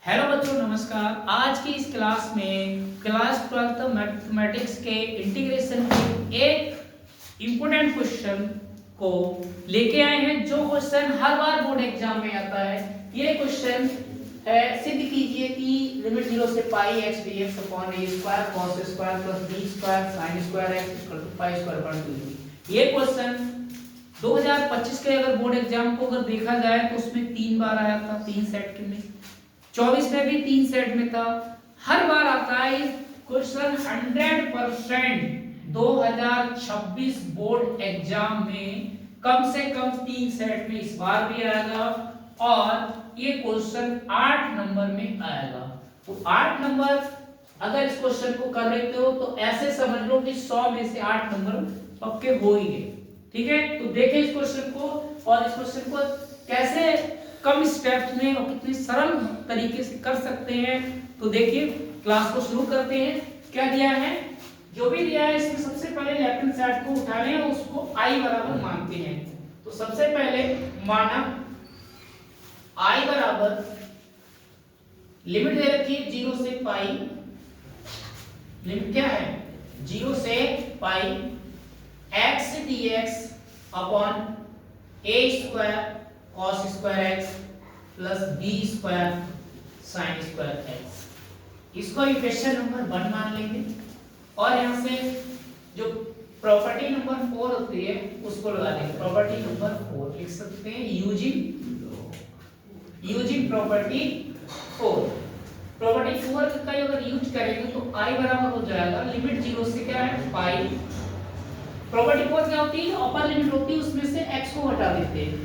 Hello बच्चों, नमस्कार। आज की इस क्लास में क्लास 12th मैथमेटिक्स के इंटीग्रेशन के एक इम्पोर्टेंट क्वेश्चन को लेके आए हैं, जो क्वेश्चन हर बार बोर्ड एग्जाम में आता है। ये क्वेश्चन है, सिद्ध कीजिए कि लिमिट 0 से pi x dx upon a square cos square plus b square sin square x equal to pi square upon 2। ये क्वेश्चन 2025 के अगर बोर्ड एग्जाम को अगर देखा जाए तो उसमें 3 बार आया था, 3 सेट के में। 24 में भी 3 सेट में था। हर बार आता है क्वेश्चन 100% 2026 बोर्ड एग्जाम में कम से कम 3 सेट में इस बार भी आएगा और ये क्वेश्चन 8 नंबर में आएगा। तो 8 नंबर अगर इस क्वेश्चन को कर लेते हो तो ऐसे समझ लो कि 100 में से 8 नंबर पक्के हो ही गए। ठीक है, तो देखें इस क्वेश्चन को और इस क्वेश्चन को कैसे कम स्टेप्स में और कितने सरल तरीके से कर सकते हैं। तो देखिए, क्लास को शुरू करते हैं। क्या दिया है, जो भी दिया है इसमें सबसे पहले लेफ्ट हैंड साइड को उठा लें और उसको i बराबर मानते हैं। तो सबसे पहले माना i बराबर लिमिट दे रखी है 0 से पाई। लिमिट क्या है, 0 से pi x dx upon a square cos square x plus b square sin square x। इसको इक्वेशन नंबर 1 मान लेंगे और यहाँ से जो प्रॉपर्टी नंबर 4 होती है उसको लगा देंगे। प्रॉपर्टी नंबर 4 लिख सकते हैं यूजिंग प्रॉपर्टी 4। प्रॉपर्टी 4 का अगर यूज करेंगे तो i बराबर हो जाएगा लिमिट 0 से क्या है पाई। प्रॉपर्टी 4 क्या होती है, अपर लिमिट होती है, उसमें से x को हटा देते हैं।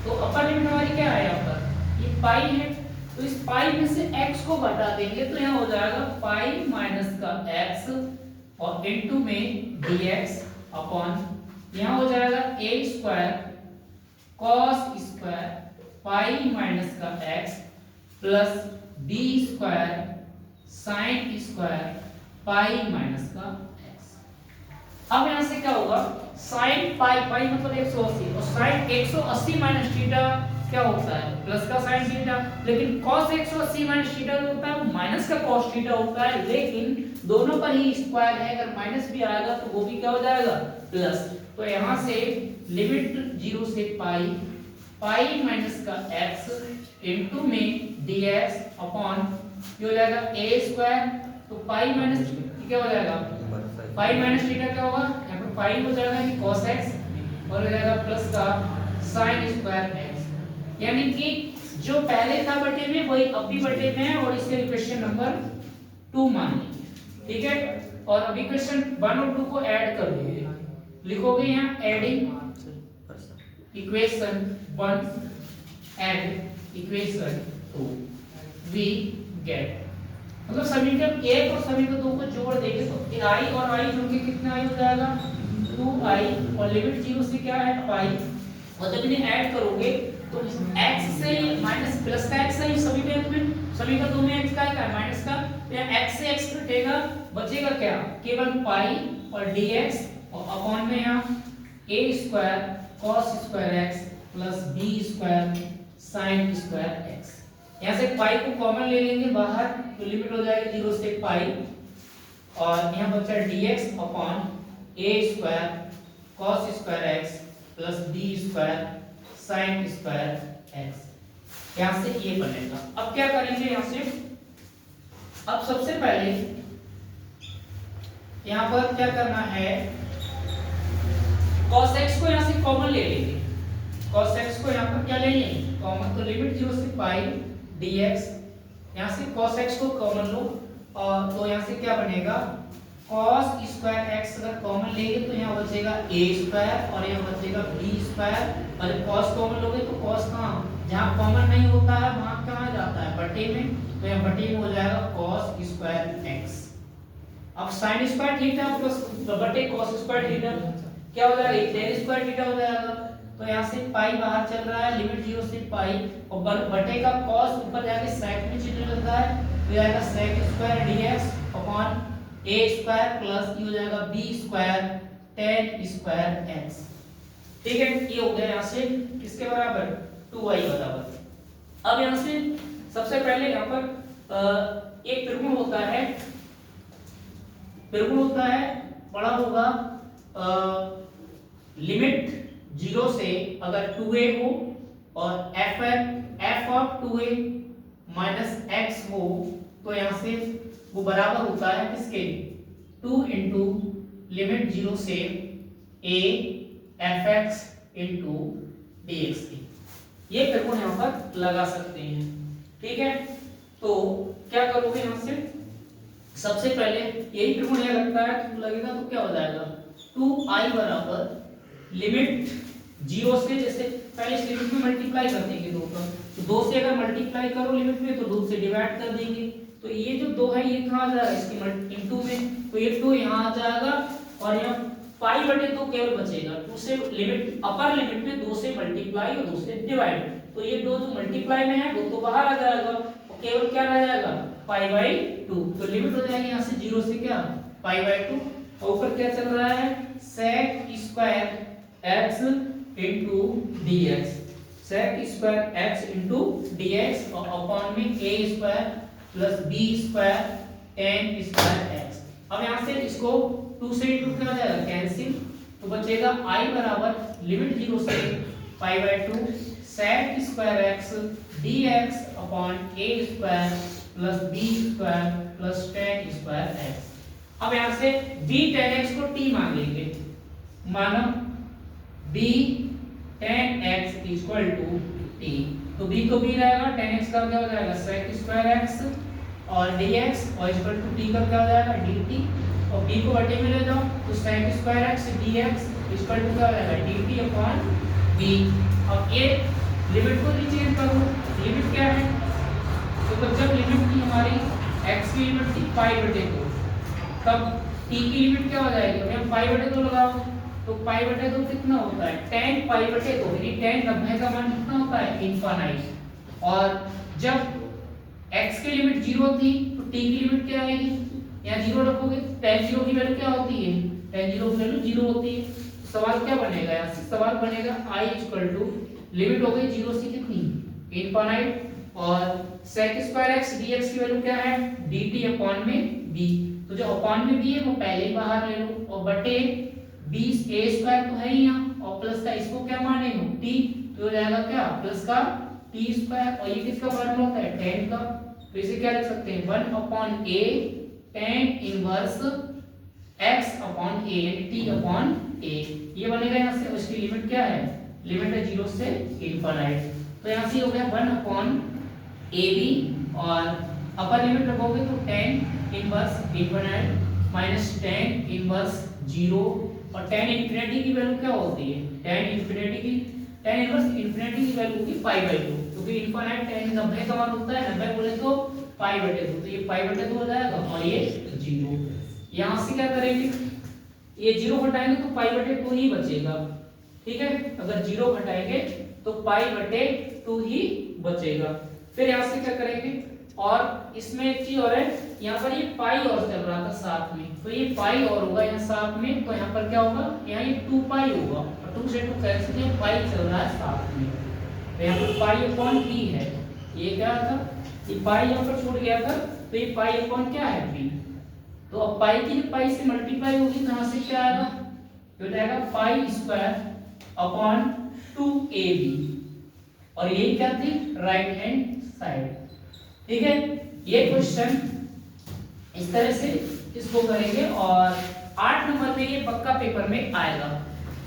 तो अपर लिमिट हमारी क्या है, यहाँ पर ये पाई है, तो इस पाई में से x को घटा देंगे तो यहाँ हो जाएगा पाई माइनस का x और इनटू में dx अपॉन यहाँ हो जाएगा a square cos square pi minus का x plus b square sin square pi minus का x। अब यहाँ से क्या होगा, साइन पाई पाई मतलब 180 और साइन 180 माइनस थीटा क्या होता है, प्लस का साइन थीटा। लेकिन cos 180 माइनस थीटा जो होता है माइनस का cos थीटा होता है, लेकिन दोनों पर ही स्क्वायर है, अगर माइनस भी आएगा तो वो भी क्या हो जाएगा प्लस। तो यहाँ से लिमिट 0 से पाई पाई माइनस का x इनटू में dx अपॉन ये हो जाएगा a स्क्वायर। तो पाई माइनस क्या हो जाएगा, पाई माइनस थीटा क्या होगा, यहाँ पर पाई हो जाएगा कि cos x और हो जाएगा प्लस का sin स्क्वायर x। यानी कि जो पहले था बटे में वही अब भी बटे में है और इसे इक्वेशन नंबर 2 मान लीजिए। ठीक है, और अब इक्वेशन 1 और 2 को ऐड कर दोगे, लिखोगे यहाँ adding equation 1 and equation 2 we get, मतलब समीकरण 1 और समीकरण 2 को जोड़ देंगे तो i और i जोड़ के कितना i हो जाएगा 2i और लिमिट 0 से क्या है पाई। और जब इन्हें ऐड करोगे तो x से माइनस प्लस का x है समीकरण 2 में x का है माइनस का, तो यहाँ x से x कटेगा, बचेगा क्या केवल पाई और dx और अपॉन में यहाँ a square cos square x plus b square sin square x। यहाँ से पाई को कॉमन ले लेंगे बाहर तो लिमिट हो जाएगी 0 से पाई और यहाँ बचा dx upon a square cos square x plus b square sin square x। यहाँ से ये बनेगा। अब क्या करेंगे, यहाँ से अब सबसे पहले यहाँ पर क्या करना है, cos x को यहाँ से कॉमन ले लेंगे। cos x को यहाँ पर क्या ले लेंगे कॉमन, तो लिमिट 0 से पाई dx, यहाँ से cos x को कॉमन लो और तो यहाँ से क्या बनेगा cos स्क्वायर x अगर कॉमन लेंगे तो यहाँ बचेगा a स्क्वायर और यहाँ बचेगा b स्क्वायर और cos कॉमन लोगे तो cos कहाँ, जहाँ कॉमन नहीं होता है वहाँ कहाँ जाता है बटे में, तो यहाँ बटे में हो जाएगा cos स्क्वायर x। अब sin स्क्वायर थीटा प्लस बटे cos स्क्वायर थीटा क्या हो जाएगा tan स्क्वायर थीटा हो जाएगा। तो यहाँ से पाई बाहर चल रहा है, लिमिट 0 से पाई और बटे का cos ऊपर जाके sec में चिन्ह लगता है तो जाएगा sec square dx upon a square plus ये हो जाएगा b square tan square x। ठीक है, ये हो गया यहाँ से किसके बराबर 2y बराबर। अब यहाँ से सबसे पहले यहाँ पर एक त्रिकोण होता है, बड़ा होगा लिमिट 0 से अगर 2a हो और f of 2a minus x हो तो यहाँ से वो बराबर होता है किसके 2 इंटू लिमिट 0 से a fx इंटू dx की। ये त्रिकोण यहाँ पर लगा सकते हैं, ठीक है। तो क्या करोगे यहाँ से, सबसे पहले यही त्रिकोण यहाँ लगता है तो लगेगा तो क्या हो जाएगा 2i बराबर लिमिट 0 से, जैसे पहले इस लिमिट में मल्टीप्लाई कर देंगे 2 का, तो 2 से अगर मल्टीप्लाई करो लिमिट में तो 2 से डिवाइड कर देंगे, तो ये जो 2 है ये कहाँ आ जाएगा इसकी इनटू में, तो ये 2 यहाँ आ जाएगा और यहाँ पाई बटे 2 केवल बचेगा। 2 से लिमिट अपर लिमिट में 2 से मल्टीप्लाई और 2 से डिवाइड, तो ये 2 जो मल्टीप्लाई में है वो तो बाहर आ जाएगा और केवल क्या रह जाएगा पाई बाई 2, तो लिमिट हो जाएगी यहाँ से 0 से क्या पाई बाई 2, और ऊपर क्या चल रहा है sec square x into dx, sec square x into dx और अपॉन में a square plus b square tan square x। अब यहाँ से इसको 2 से इंटू क्या हो जाएगा कैंसिल, तो बचेगा i बराबर लिमिट 0 से pi by 2 sec square x dx upon a square plus b square plus tan square x। अब यहाँ से b tan x को t मान लेंगे, माना b tan x equal to t, तो b को b रहेगा, tan x का क्या हो जाएगा sec स्क्वायर x और dx और इक्वल टू t का क्या हो जाएगा dt, और b को बटे में ले जाओ तो sec square x dx equal to क्या हो जाएगा dt अपॉन b। अब ये लिमिट को चेंज करो, लिमिट क्या है, तो जब लिमिट थी हमारी x की लिमिट थी पाई बटे 2, तब t की लिमिट क्या हो जाएगी, अब पाई बटे 2 लगाओ तो पाई बटे 2 कितना होता है tan पाई बटे 2, यानी tan 90 का मान कितना होता है इनफाइनाइट, और जब x की लिमिट 0 थी तो t की लिमिट क्या आएगी, यहाँ 0 रखोगे, tan 0 की वैल्यू क्या होती है, tan 0 की वैल्यू 0 होती है, सवाल क्या बनेगा, यहाँ से सवाल बनेगा i इक्वल टू लिमिट हो गई 0 से कितनी इनफाइनाइट, और sec स्क्वायर x dx की वैल्यू क्या है dt अपॉन में b, तो जो अपॉन में b है वो पहले ही बाहर ले लो, और बटे b a स्क्वायर तो है ही यहाँ, और प्लस का इसको क्या माने हो t, तो हो जाएगा क्या प्लस का t स्क्वायर, और ये किसका फॉर्मूला होता है tan का, तो इसे क्या लिख सकते हैं 1 upon a tan inverse x upon a यानी t अपॉन a, ये बनेगा यहाँ से, उसकी लिमिट क्या है, लिमिट है 0 से इनफाइनाइट, तो यहाँ से हो गया 1 अपॉन ab और अपर लिमिट रखोगे तो tan inverse infinite minus tan inverse 0, और tan इनफिनिटी की वैल्यू क्या होती है, tan इनवर्स इनफिनिटी की वैल्यू होगी पाई बाई 2, क्योंकि इनफाइनाइट tan 90 का मान होता है 90 बोले तो पाई बटे 2, तो ये पाई बटे 2 हो जाएगा और ये 0। यहाँ से क्या करेंगे, ये 0 घटाएंगे तो पाई बटे 2 ही बचेगा, ठीक है, अगर 0 घटाएंगे तो पाई बटे 2 ही बचेगा। फिर यहाँ से क्या करेंगे, और इसमें एक चीज और है, यहाँ पर ये पाई और चल रहा था साथ में, तो ये पाई और होगा यहाँ साथ में, तो यहाँ पर क्या होगा, यहाँ ये 2 पाई होगा, और 2 से 2 कैंसिल, ये पाई चल रहा है साथ में, तो यहाँ पर पाई अपॉन p है, ये क्या था, ये पाई यहाँ पर छूट गया था, तो ये पाई अपॉन क्या है p, तो अब पाई की पाई से मल्टीप्लाई होगी तो यहाँ से क्या आएगा, तो जाएगा पाई स्क्वायर अपॉन 2ab, और ये क्या थी राइट हैंड साइड, ठीक है। ये क्वेश्चन इस तरह से इसको करेंगे, और 8 नंबर में ये पक्का पेपर में आएगा,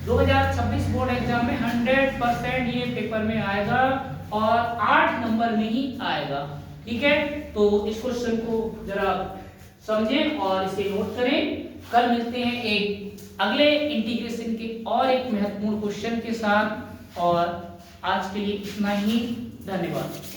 2026 बोर्ड एग्जाम में 100% ये पेपर में आएगा और 8 नंबर में ही आएगा, ठीक है। तो इस क्वेश्चन को जरा समझें और इसे नोट करें। कल मिलते हैं एक अगले इंटीग्रेशन के और एक महत्वपूर्ण क्वेश्चन के साथ, और आज के लिए इतना ही, धन्यवाद।